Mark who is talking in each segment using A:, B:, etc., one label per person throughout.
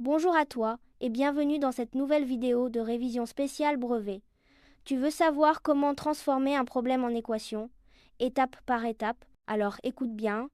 A: Bonjour à toi et bienvenue dans cette nouvelle vidéo de révision spéciale brevet. Tu veux savoir comment transformer un problème en équation, étape par étape, alors écoute bien.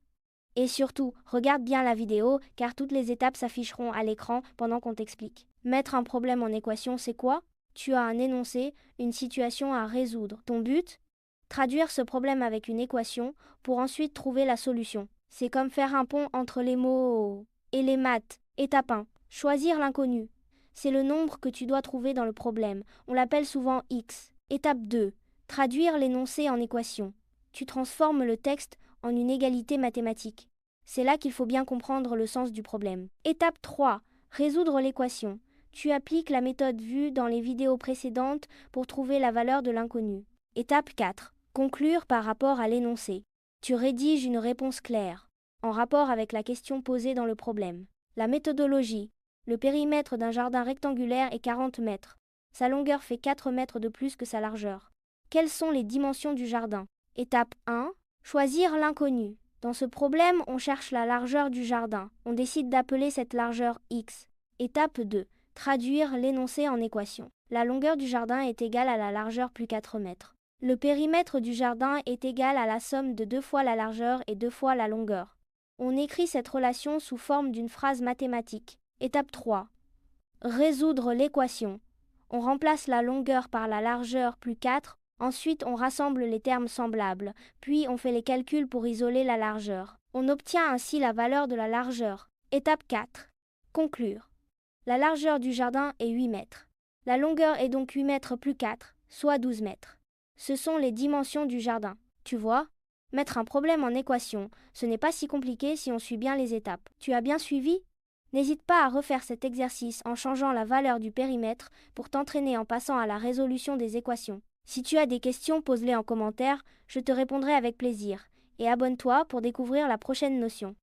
A: Et surtout, regarde bien la vidéo car toutes les étapes s'afficheront à l'écran pendant qu'on t'explique. Mettre un problème en équation, c'est quoi? Tu as un énoncé, une situation à résoudre. Ton but? Traduire ce problème avec une équation pour ensuite trouver la solution. C'est comme faire un pont entre les mots et les maths. Étape 1. Choisir l'inconnu. C'est le nombre que tu dois trouver dans le problème. On l'appelle souvent x. Étape 2. Traduire l'énoncé en équation. Tu transformes le texte en une égalité mathématique. C'est là qu'il faut bien comprendre le sens du problème. Étape 3. Résoudre l'équation. Tu appliques la méthode vue dans les vidéos précédentes pour trouver la valeur de l'inconnu. Étape 4. Conclure par rapport à l'énoncé. Tu rédiges une réponse claire, en rapport avec la question posée dans le problème. La méthodologie. Le périmètre d'un jardin rectangulaire est 40 mètres. Sa longueur fait 4 mètres de plus que sa largeur. Quelles sont les dimensions du jardin? Étape 1. Choisir l'inconnu. Dans ce problème, on cherche la largeur du jardin. On décide d'appeler cette largeur x. Étape 2. Traduire l'énoncé en équation. La longueur du jardin est égale à la largeur plus 4 mètres. Le périmètre du jardin est égal à la somme de 2 fois la largeur et 2 fois la longueur. On écrit cette relation sous forme d'une phrase mathématique. Étape 3. Résoudre l'équation. On remplace la longueur par la largeur plus 4. Ensuite, on rassemble les termes semblables. Puis, on fait les calculs pour isoler la largeur. On obtient ainsi la valeur de la largeur. Étape 4. Conclure. La largeur du jardin est 8 mètres. La longueur est donc 8 mètres plus 4, soit 12 mètres. Ce sont les dimensions du jardin. Tu vois? Mettre un problème en équation, ce n'est pas si compliqué si on suit bien les étapes. Tu as bien suivi? N'hésite pas à refaire cet exercice en changeant la valeur du périmètre pour t'entraîner en passant à la résolution des équations. Si tu as des questions, pose-les en commentaire, je te répondrai avec plaisir. Et abonne-toi pour découvrir la prochaine notion.